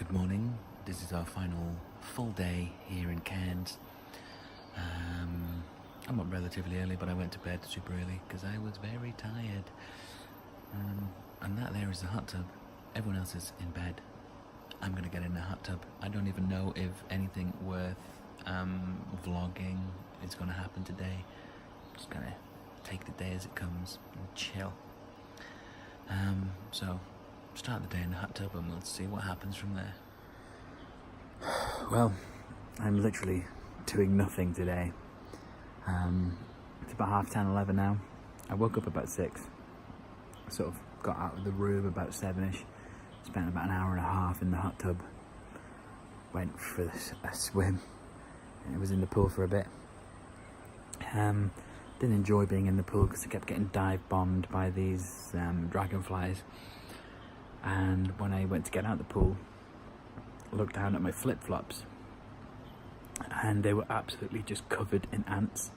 Good morning. This is our final full day here in Cairns. I'm up relatively early, but I went to bed super early because I was very tired. And that there is the hot tub. Everyone else is in bed. I'm gonna get in the hot tub. I don't even know if anything worth vlogging is gonna happen today. Just gonna take the day as it comes and chill. So start the day in the hot tub and we'll see what happens from there. Well, I'm literally doing nothing today. It's about 10:30, 11 now. I woke up about 6. I sort of got out of the room about 7ish. Spent about an hour and a half in the hot tub. Went for a swim. I was in the pool for a bit. Didn't enjoy being in the pool because I kept getting dive bombed by these dragonflies. And when I went to get out of the pool, I looked down at my flip-flops and they were absolutely just covered in ants.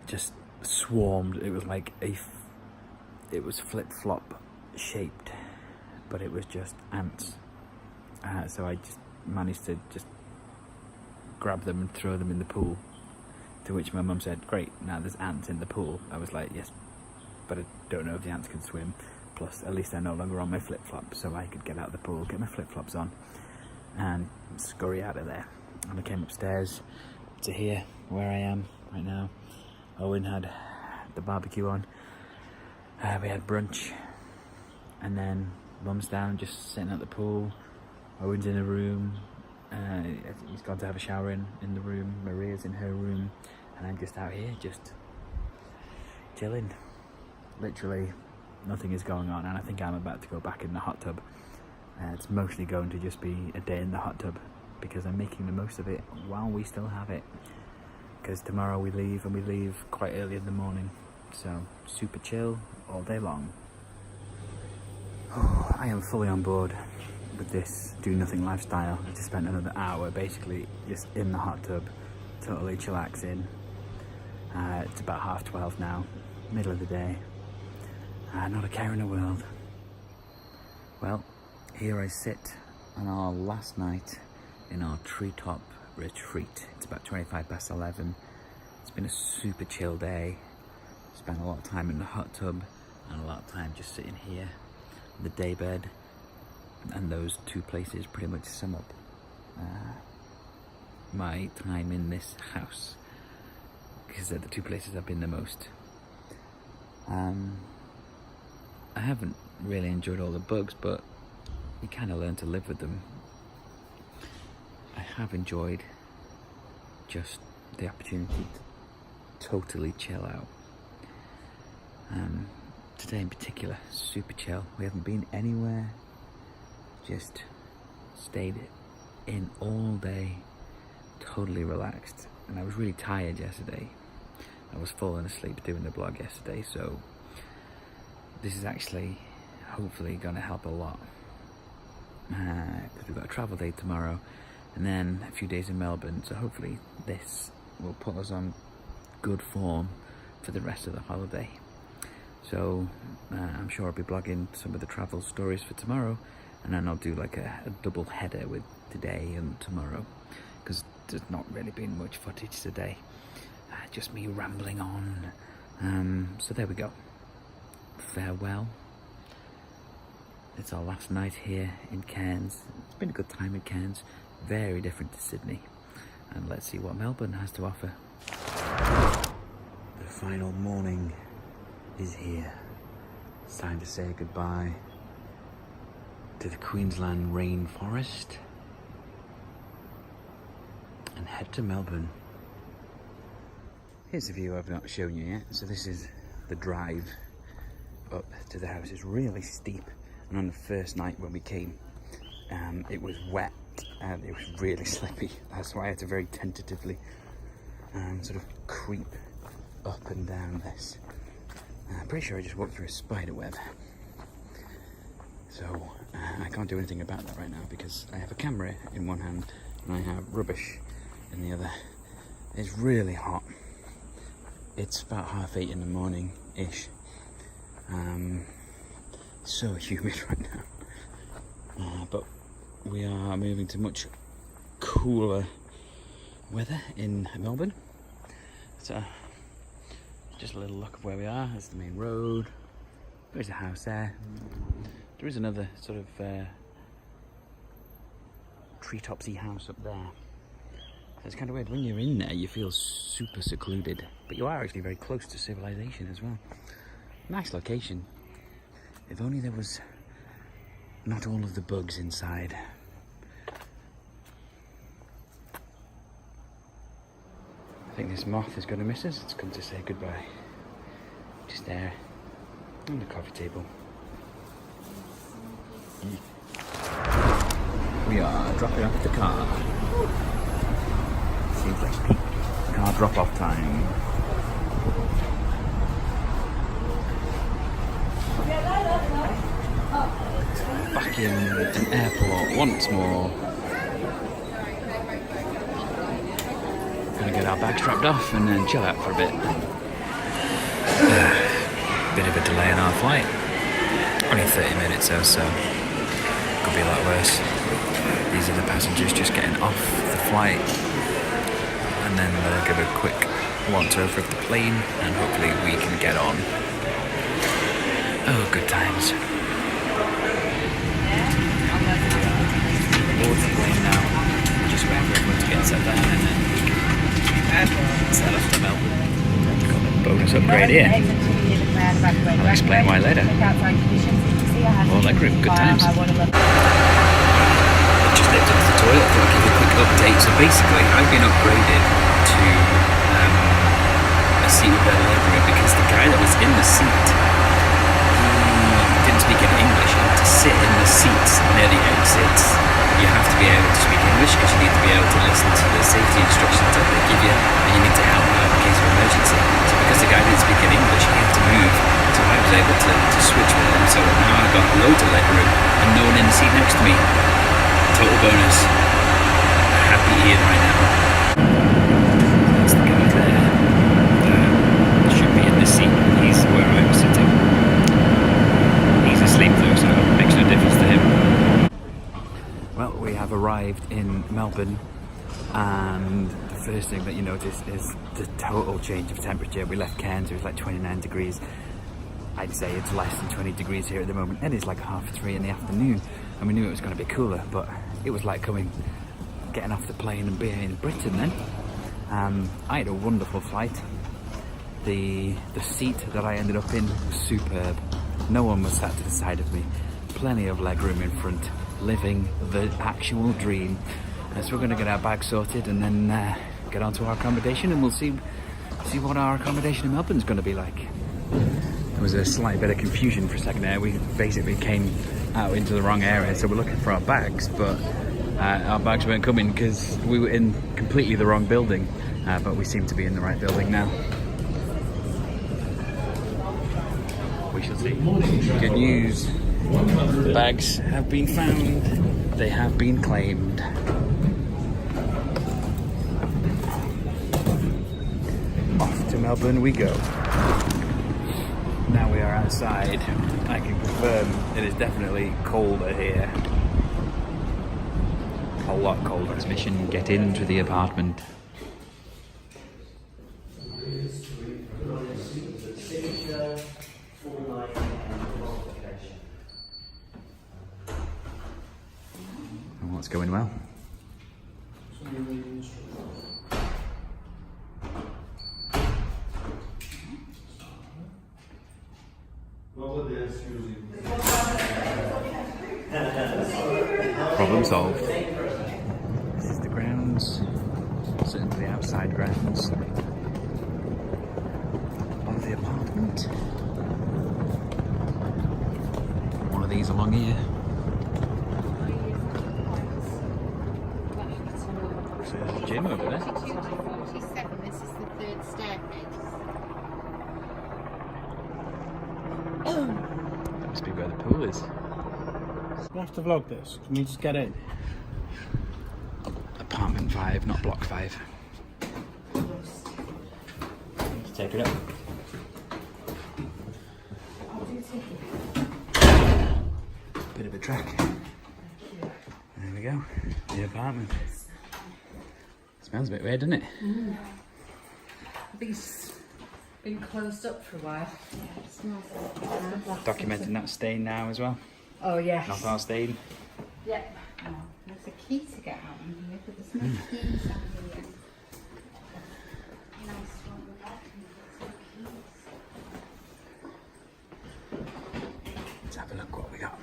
Just swarmed. It was like it was flip-flop shaped, but it was just ants. So I just managed to just grab them and throw them in the pool, to which my mum said, "Great, now there's ants in the pool." I was like, "Yes, but I don't know if the ants can swim. Plus, at least they're no longer on my flip-flops, so I could get out of the pool, get my flip-flops on, and scurry out of there." And I came upstairs to here, where I am right now. Owen had the barbecue on. We had brunch, and then Mum's down just sitting at the pool. Owen's in a room. He's gone to have a shower in the room. Maria's in her room, and I'm just out here, just chilling. Literally nothing is going on, and I think I'm about to go back in the hot tub. It's mostly going to just be a day in the hot tub because I'm making the most of it while we still have it, because tomorrow we leave, and we leave quite early in the morning, so super chill all day long. I am fully on board with this do nothing lifestyle. I just spent another hour basically just in the hot tub, totally chillaxing. It's about 12:30 now, middle of the day. Not a care in the world. Well, here I sit on our last night in our treetop retreat. It's about 11:25. It's been a super chill day. Spent a lot of time in the hot tub and a lot of time just sitting here in the daybed. And those two places pretty much sum up my time in this house, because they're the two places I've been the most. I haven't really enjoyed all the bugs, but you kind of learn to live with them. I have enjoyed just the opportunity to totally chill out. Today in particular, super chill. We haven't been anywhere, just stayed in all day, totally relaxed. And I was really tired yesterday. I was falling asleep doing the blog yesterday, so this is actually hopefully going to help a lot, because we've got a travel day tomorrow and then a few days in Melbourne, so hopefully this will put us on good form for the rest of the holiday. So I'm sure I'll be blogging some of the travel stories for tomorrow, and then I'll do like a double header with today and tomorrow, because there's not really been much footage today, just me rambling on. So there we go. Farewell. It's our last night here in Cairns. It's been a good time in Cairns, very different to Sydney, and let's see what Melbourne has to offer. The final morning is here. It's time to say goodbye to the Queensland Rainforest and head to Melbourne. Here's the view I've not shown you yet. So this is the drive up to the house. Is really steep, and on the first night when we came, it was wet and it was really slippy. That's why I had to very tentatively sort of creep up and down this. I'm pretty sure I just walked through a spider web, so I can't do anything about that right now because I have a camera in one hand and I have rubbish in the other. It's really hot. It's about 8:30 in the morning ish. So humid right now, but we are moving to much cooler weather in Melbourne. So just a little look of where we are. There's the main road. There's a house there. There is another sort of treetopsy house up there. So it's kind of weird. When you're in there, you feel super secluded, but you are actually very close to civilization as well. Nice location. If only there was not all of the bugs inside. I think this moth is going to miss us. It's come to say goodbye. Just there on the coffee table. We are dropping off the car. Seems like peak car drop-off time. Back in an airport once more. Gonna get our bags strapped off and then chill out for a bit. Bit of a delay in our flight. Only 30 minutes or so. Could be a lot worse. These are the passengers just getting off the flight. And then they'll give a quick once-over of the plane and hopefully we can get on. Oh, good times. Board the plane now. Just waiting for everyone to get set down and then we can set off to Melbourne. Got a bonus upgrade here. I'll explain why later. Well, that group, good times. I just nipped into the toilet, thought I'd give you a quick update. So basically, I've been upgraded to a seat with better legroom because the guy that was in the seat, he didn't speak any English. And to sit in the seats near the exits, you have to be able to speak English because you need to be able to listen to the safety instructions that they give you, and you need to help out in case of emergency. So because the guy didn't speak any English, he had to move. So I was able to switch with him. So now I've got loads of legroom and no one in the seat next to me. Total bonus. Happy Iain right now. That's the guy there. Should be in this seat. He's where I was sitting. He's asleep though, so it makes no difference to him. Well, we have arrived in Melbourne, and the first thing that you notice is the total change of temperature. We left Cairns, it was like 29 degrees. I'd say it's less than 20 degrees here at the moment. It is like 3:30 in the afternoon, and we knew it was going to be cooler, but it was like getting off the plane and being in Britain then. I had a wonderful flight. The seat that I ended up in was superb. No one was sat to the side of me. Plenty of legroom in front. Living the actual dream. So we're going to get our bags sorted and then get onto our accommodation, and we'll see what our accommodation in Melbourne is going to be like. There was a slight bit of confusion for a second there. We basically came out into the wrong area, so we're looking for our bags, but our bags weren't coming because we were in completely the wrong building, but we seem to be in the right building now. We shall see. Good news. The bags have been found. They have been claimed. Off to Melbourne we go. Now we are outside. I can confirm it is definitely colder here. A lot colder. This mission, get into the apartment. And what's going well? Problem solved. This is the grounds, certainly the outside grounds of the apartment. One of these along here. So there's a gym over there. 47, this is the third staircase. That must be where the pool is. We have to vlog this. Can we just get in? Apartment 5, not block 5. Let's take it up. Bit of a trek. And we go. The apartment. Smells a bit weird, doesn't it? I think it's been closed up for a while. Yeah, it smells like Documenting that stain now as well. Oh yes. Not our stain. Yeah. oh, there's a key to get out in here, but there's no keys out here. Nice one with that. There's no keys. Let's have a look what we got.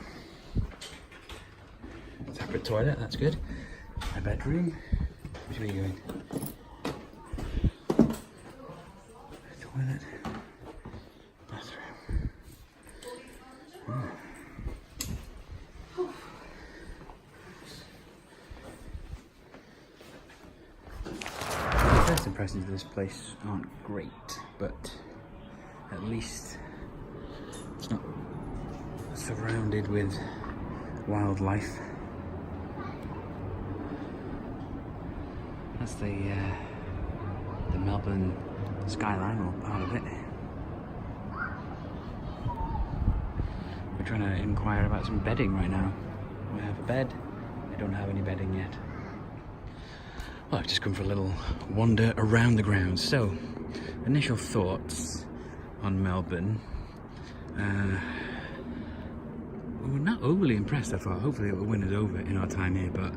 Separate toilet, that's good. A bedroom. Which way are you going? Toilet. Bathroom. The first impressions of this place aren't great, but at least it's not surrounded with wildlife. That's the Melbourne skyline, or part of it. We're trying to inquire about some bedding right now. We have a bed. I don't have any bedding yet. Well, I've just come for a little wander around the grounds. So, initial thoughts on Melbourne. We were not overly impressed, I thought. Hopefully it will win us over in our time here, but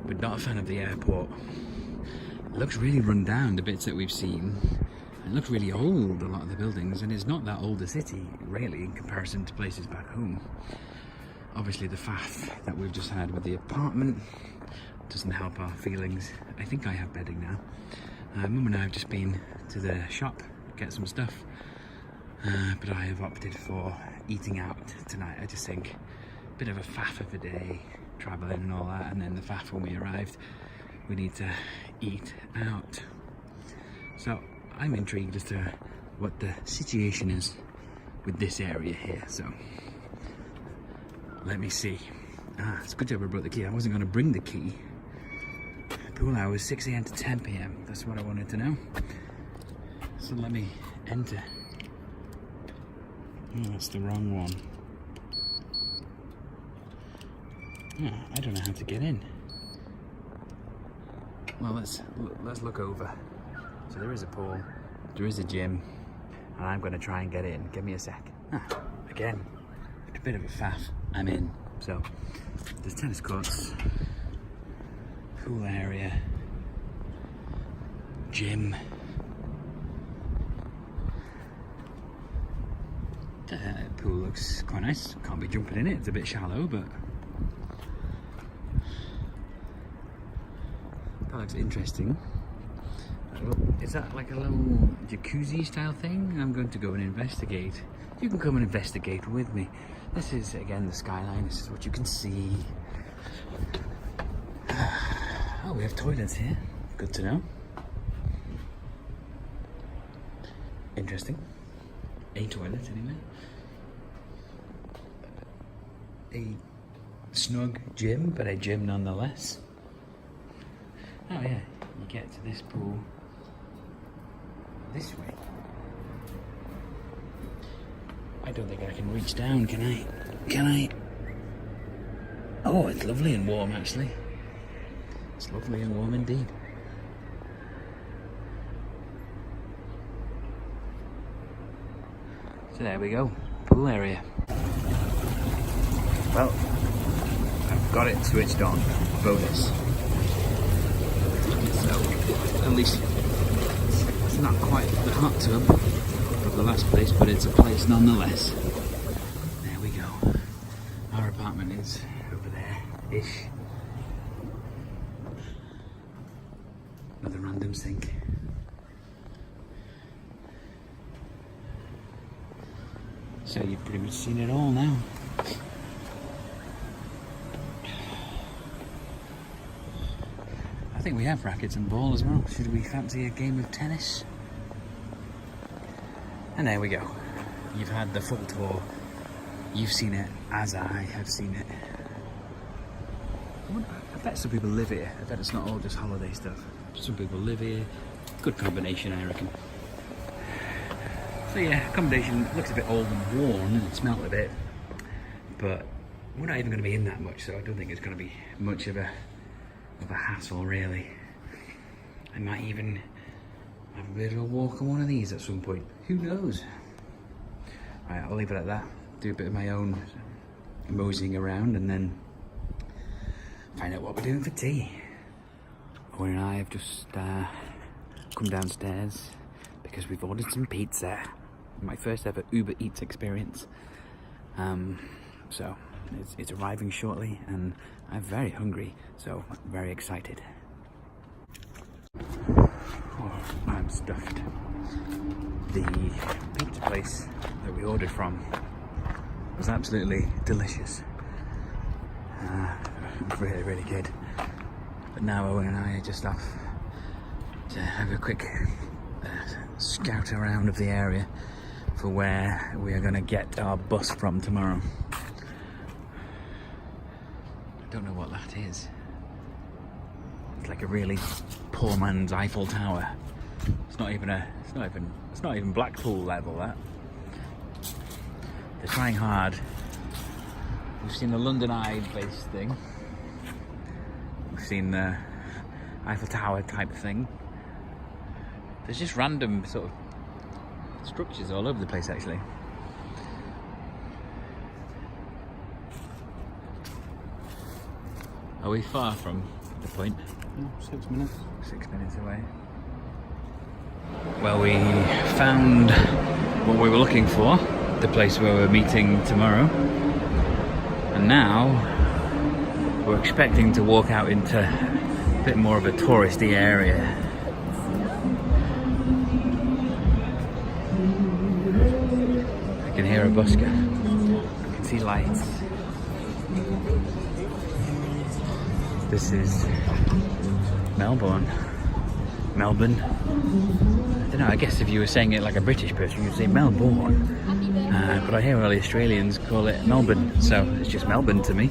we're not a fan of the airport. It looks really run down, the bits that we've seen. It looks really old, a lot of the buildings, and it's not that old a city, really, in comparison to places back home. Obviously the faff that we've just had with the apartment doesn't help our feelings. I think I have bedding now. Mum and I have just been to the shop, get some stuff, but I have opted for eating out tonight. I just think a bit of a faff of a day, travelling and all that, and then the faff when we arrived. We need to eat out. So I'm intrigued as to what the situation is with this area here. So let me see. It's a good job I brought the key. I wasn't going to bring the key. Pool hours 6 AM to 10 PM. That's what I wanted to know. So let me enter. Oh, that's the wrong one. I don't know how to get in. Well, let's look over. So there is a pool, there is a gym, and I'm going to try and get in. Give me a sec. Again, a bit of a faff. I'm in. So there's tennis courts, pool area, gym. The pool looks quite nice. Can't be jumping in it. It's a bit shallow, but that looks interesting. Is that like a little jacuzzi style thing? I'm going to go and investigate. You can come and investigate with me. This is, again, the skyline. This is what you can see. Oh, we have toilets here. Good to know. Interesting. A toilet, anyway. A snug gym, but a gym nonetheless. Oh yeah, you get to this pool this way. I don't think I can reach down, can I? Can I? Oh, it's lovely and warm, actually. It's lovely and warm indeed. So there we go, pool area. Well, I've got it switched on, bonus. So, at least it's not quite the hot tub of the last place, but it's a place nonetheless. There we go. Our apartment is over there-ish. Another random sink. So you've pretty much seen it all now. I think we have rackets and ball as well. Should we fancy a game of tennis? And there we go. You've had the full tour. You've seen it as I have seen it. I bet some people live here. I bet it's not all just holiday stuff. Some people live here. Good combination, I reckon. So yeah, accommodation looks a bit old and worn and it smelled a bit. But We're not even going to be in that much, so I don't think it's going to be much of a hassle, really. I might even have a bit of a walk on one of these at some point. Who knows? Right, I'll leave it at that. Do a bit of my own moseying around and then find out what we're doing for tea. Owen and I have just come downstairs because we've ordered some pizza. My first ever Uber Eats experience. So it's arriving shortly and I'm very hungry, so I'm very excited. Oh, I'm stuffed. The pizza place that we ordered from was absolutely delicious. Really, really good. But now Owen and I are just off to have a quick scout around of the area for where we are going to get our bus from tomorrow. I don't know what that is. It's like a really poor man's Eiffel Tower. It's not even Blackpool level, that. They're trying hard. We've seen the London Eye based thing. We've seen the Eiffel Tower type thing. There's just random sort of structures all over the place, actually. Are we far from the point? Yeah, 6 minutes. 6 minutes away. Well, we found what we were looking for, the place where we're meeting tomorrow. And now we're expecting to walk out into a bit more of a touristy area. I can hear a busker. I can see lights. This is Melbourne. Melbourne. I don't know, I guess if you were saying it like a British person, you'd say Melbourne. But I hear all the Australians call it Melbourne, so it's just Melbourne to me.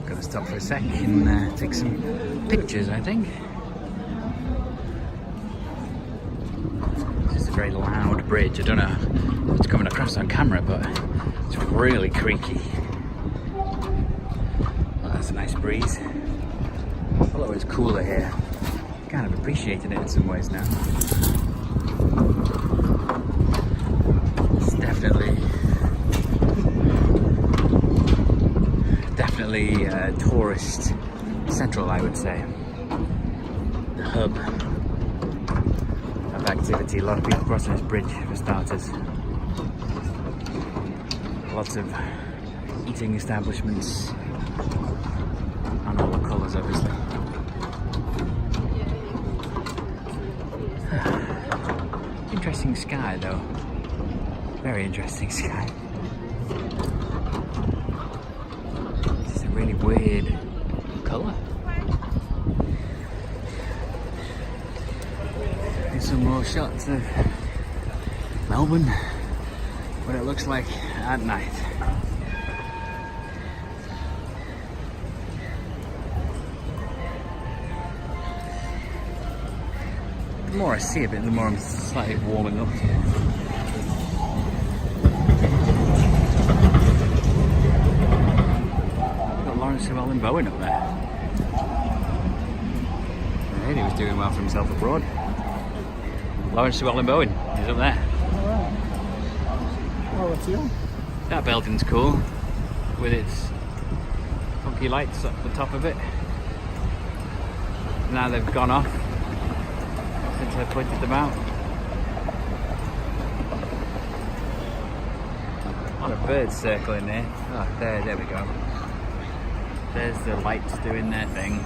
Gotta stop for a sec and take some pictures, I think. It's a very loud bridge. I don't know if it's coming across on camera, but it's really creaky. Well, that's a nice breeze. Although it's cooler here. Kind of appreciating it in some ways now. It's definitely tourist central, I would say. The hub of activity. A lot of people crossing this bridge for starters. Lots of eating establishments and all the colours, obviously. Interesting sky, though. Very interesting sky. It's a really weird colour. Here's some more shots of Melbourne, what it looks like at night. The more I see of it, the more I'm slightly warming up. Got Lawrence Llewellyn-Bowen up there. I heard he was doing well for himself abroad. Lawrence Llewellyn-Bowen, he's up there. Oh, what's you? That building's cool, with its funky lights up the top of it. Now they've gone off since I pointed them out. A lot of birds circling there. Oh, there we go. There's the lights doing their thing.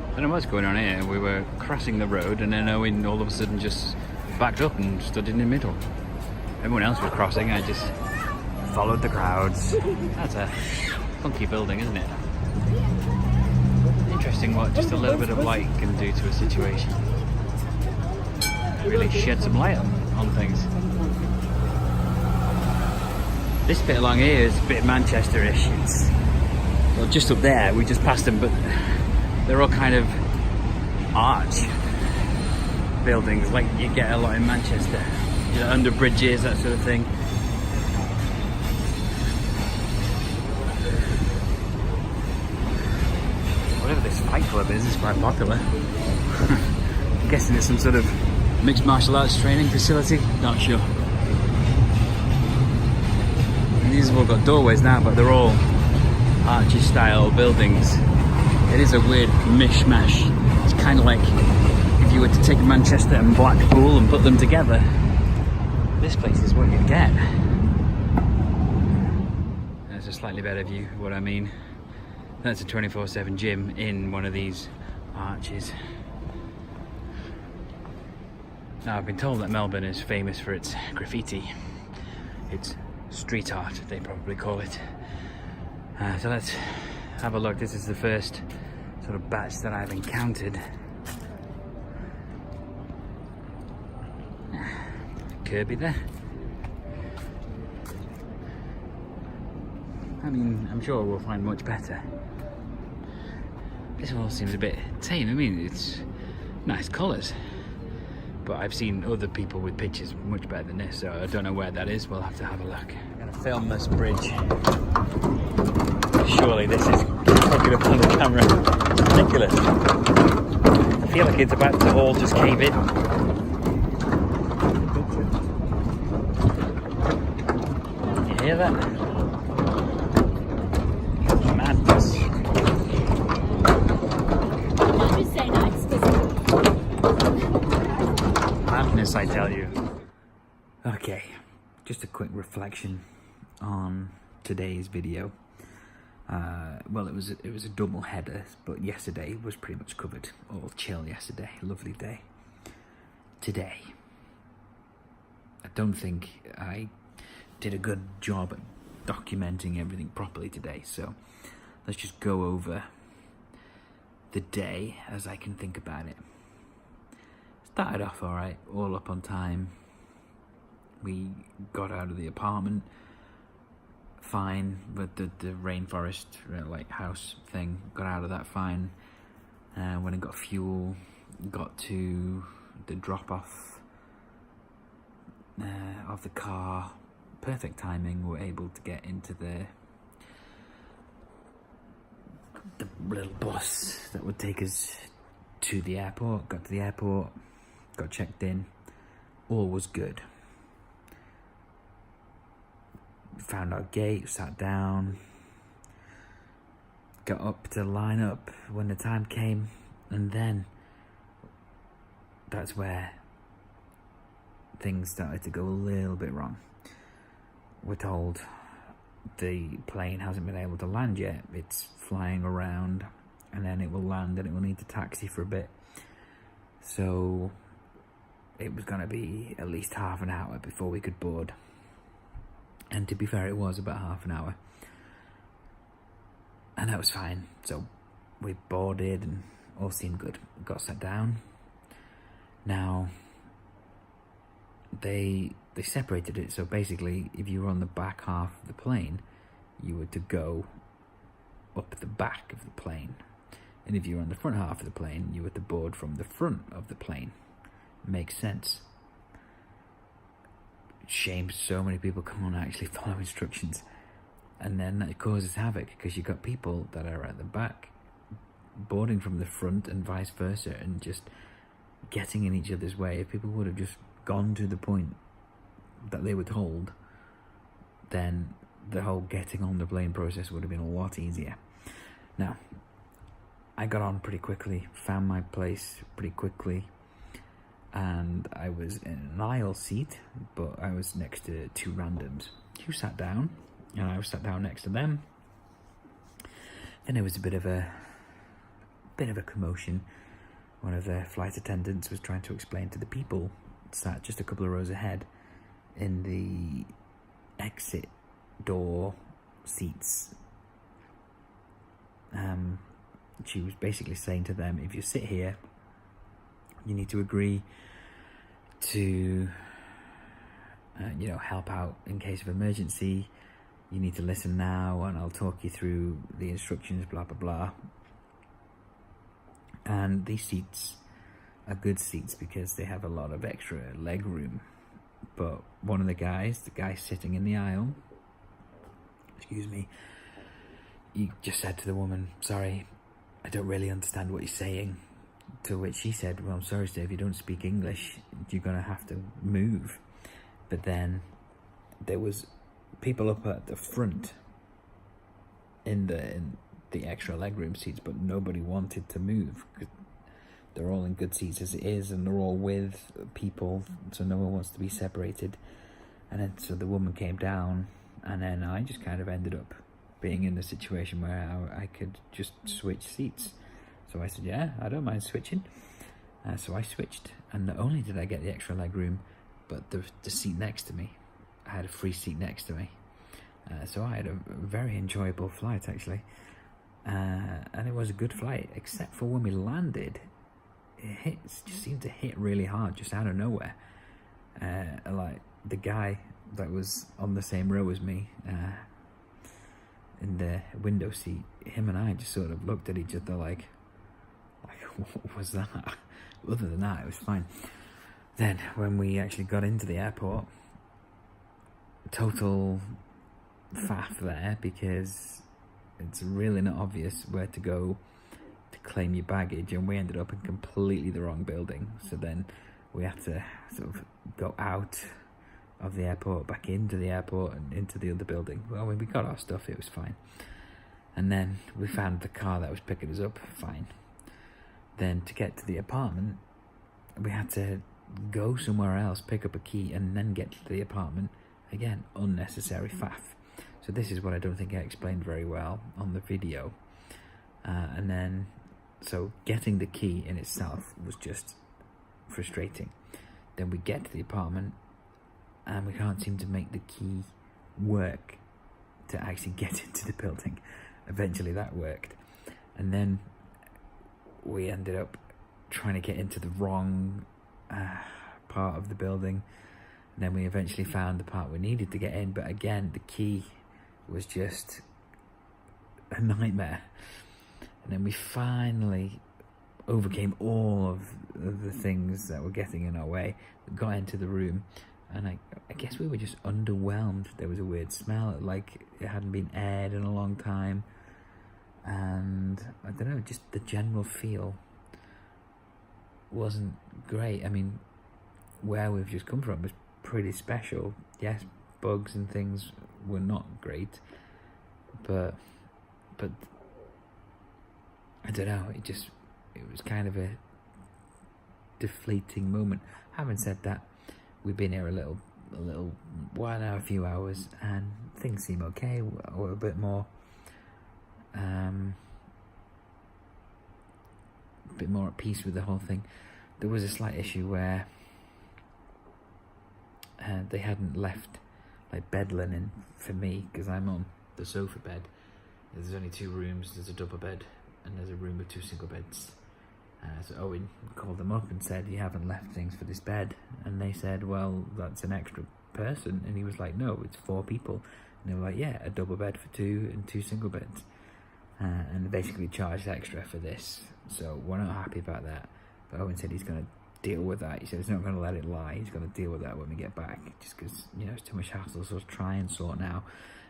I don't know what's going on here. We were crossing the road and then Owen all of a sudden just backed up and stood in the middle. Everyone else was crossing, I just followed the crowds. That's a funky building, isn't it? Interesting what just a little bit of light can do to a situation. Really shed some light on things. This bit along here is a bit Manchester-ish. well, just up there, we just passed them, but they're all kind of arch buildings, like you get a lot in Manchester, you know, under bridges, that sort of thing. Whatever this fight club is quite popular. I'm guessing it's some sort of mixed martial arts training facility, not sure. And these have all got doorways now, but they're all archy style buildings. It is a weird mishmash. It's kind of like if you were to take Manchester and Blackpool and put them together, this place is what you'd get. There's a slightly better view of what I mean. That's a 24/7 gym in one of these arches. Now, I've been told that Melbourne is famous for its graffiti. It's street art, they probably call it. So let's have a look. This is the first sort of batch that I've encountered. Kirby there. I mean, I'm sure we'll find much better. This all seems a bit tame. I mean, it's nice colours, but I've seen other people with pictures much better than this, so I don't know where that is. We'll have to have a look. I'm gonna film this bridge. Surely this is fucking up on the camera. It's ridiculous. I feel like it's about to all just cave in. You hear that? Madness. Madness, I tell you. Okay, just a quick reflection on today's video. Well, it was a double header, but yesterday was pretty much covered. All chill yesterday, lovely day. Today, I don't think I did a good job at documenting everything properly today, so let's just go over the day as I can think about it. Started off alright, all up on time. We got out of the apartment fine, but the rainforest like house thing, got out of that fine. Went and got fuel, got to the drop off of the car, perfect timing. We're able to get into the little bus that would take us to the airport. Got to the airport, got checked in, all was good. Found our gate, sat down, got up to line up when the time came, and then that's where things started to go a little bit wrong. We're told the plane hasn't been able to land yet, it's flying around, and then it will land and it will need to taxi for a bit. So it was going to be at least half an hour before we could board. And to be fair, it was about half an hour. And that was fine. So we boarded and all seemed good. Got sat down. Now, they separated it. So basically, if you were on the back half of the plane, you were to go up the back of the plane. And if you were on the front half of the plane, you were to board from the front of the plane. Makes sense. Shame so many people can't actually follow instructions, and then that causes havoc because you've got people that are at the back boarding from the front and vice versa and just getting in each other's way. If people would have just gone to the point that they were told, then the whole getting on the plane process would have been a lot easier. Now, I got on pretty quickly, found my place pretty quickly, and I was in an aisle seat, but I was next to two randoms who sat down, and I was sat down next to them. Then there was a bit of a commotion. One of the flight attendants was trying to explain to the people sat just a couple of rows ahead in the exit door seats. She was basically saying to them, if you sit here, you need to agree to help out in case of emergency, you need to listen now and I'll talk you through the instructions, blah blah blah. And these seats are good seats because they have a lot of extra leg room. But one of the guy sitting in the aisle, excuse me, he just said to the woman, "Sorry, I don't really understand what you're saying." To which she said, "Well, I'm sorry, sir, if you don't speak English, you're gonna have to move." But then there was people up at the front in the extra legroom seats, but nobody wanted to move. They're all in good seats as it is, and they're all with people, so no one wants to be separated. And then so the woman came down, and then I just kind of ended up being in the situation where I could just switch seats. So I said, "Yeah, I don't mind switching." So I switched, and not only did I get the extra leg room, but the seat next to me, I had a free seat next to me. So I had a very enjoyable flight, actually. And it was a good flight, except for when we landed, it just seemed to hit really hard, just out of nowhere. Like the guy that was on the same row as me, in the window seat, him and I just sort of looked at each other like what was that? Other than that, it was fine. Then when we actually got into the airport, total faff there, because it's really not obvious where to go to claim your baggage, and we ended up in completely the wrong building. So then we had to sort of go out of the airport, back into the airport, and into the other building. Well, when we got our stuff, it was fine. And then we found the car that was picking us up, fine. Then to get to the apartment, we had to go somewhere else, pick up a key, and then get to the apartment. Again, unnecessary faff. So this is what I don't think I explained very well on the video. And then, so getting the key in itself was just frustrating. Then we get to the apartment, and we can't seem to make the key work to actually get into the building. Eventually that worked. And then we ended up trying to get into the wrong part of the building. And then we eventually found the part we needed to get in, but again, the key was just a nightmare. And then we finally overcame all of the things that were getting in our way. We got into the room, and I guess we were just underwhelmed. There was a weird smell, like it hadn't been aired in a long time. And I don't know, just the general feel wasn't great. I mean, where we've just come from was pretty special. Yes, bugs and things were not great, but I don't know, it was kind of a deflating moment. Having said that, we've been here a little while now, a few hours, and things seem okay, or a bit more at peace with the whole thing. There was a slight issue where they hadn't left like bed linen for me, because I'm on the sofa bed. There's only 2 rooms, there's a double bed and there's a room with 2 single beds. So Owen called them up and said, "You haven't left things for this bed." And they said, "Well, that's an extra person." And he was like, "No, it's 4 people." And they were like, "Yeah, a double bed for 2 and 2 single beds." And they basically charged extra for this. So we're not happy about that. But Owen said he's going to deal with that. He said he's not going to let it lie. He's going to deal with that when we get back. Just because, it's too much hassle. So let's try and sort now.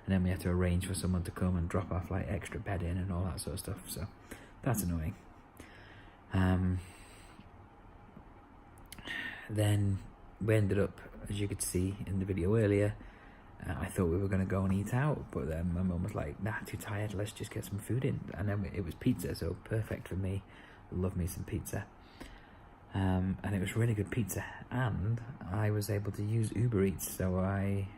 And then we have to arrange for someone to come and drop off like extra bed in and all that sort of stuff. So that's annoying. Then we ended up, as you could see in the video earlier, I thought we were going to go and eat out, but then my mum was like, "Nah, too tired, let's just get some food in." And then it was pizza, so perfect for me. Love me some pizza. And it was really good pizza, and I was able to use Uber Eats, so I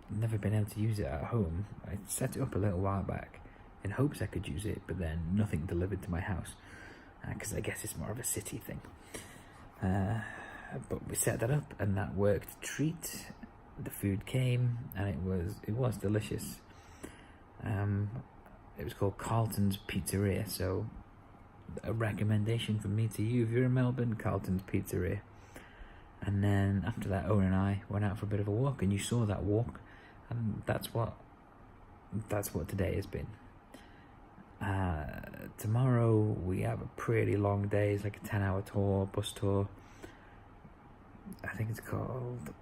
never been able to use it at home. I set it up a little while back in hopes I could use it, but then nothing delivered to my house, because I guess it's more of a city thing. But we set that up, and that worked a treat. The food came, and it was delicious. It was called Carlton's Pizzeria, so a recommendation from me to you if you're in Melbourne, Carlton's Pizzeria. And then after that, Owen and I went out for a bit of a walk, and you saw that walk. And that's what today has been. Tomorrow we have a pretty long day. It's like a 10-hour tour, bus tour. I think it's called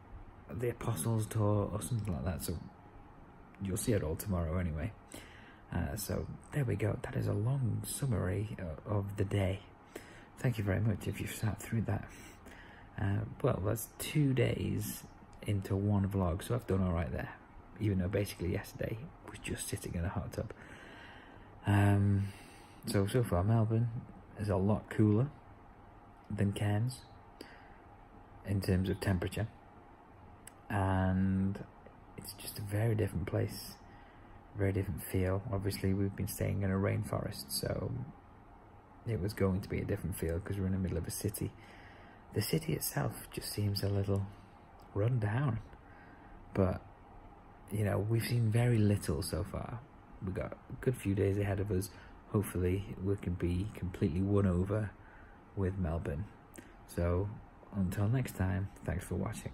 the Apostles Tour or something like that, so you'll see it all tomorrow anyway. So there we go. That is a long summary of the day. Thank you very much if you've sat through that. Well, that's 2 days into one vlog, so I've done alright there, even though basically yesterday was just sitting in a hot tub. So far Melbourne is a lot cooler than Cairns in terms of temperature, and it's just a very different place, very different feel. Obviously we've been staying in a rainforest, so it was going to be a different feel because we're in the middle of a city. The city itself just seems a little run down, but you know, we've seen very little so far. We've got a good few days ahead of us. Hopefully we can be completely won over with Melbourne. So until next time, thanks for watching.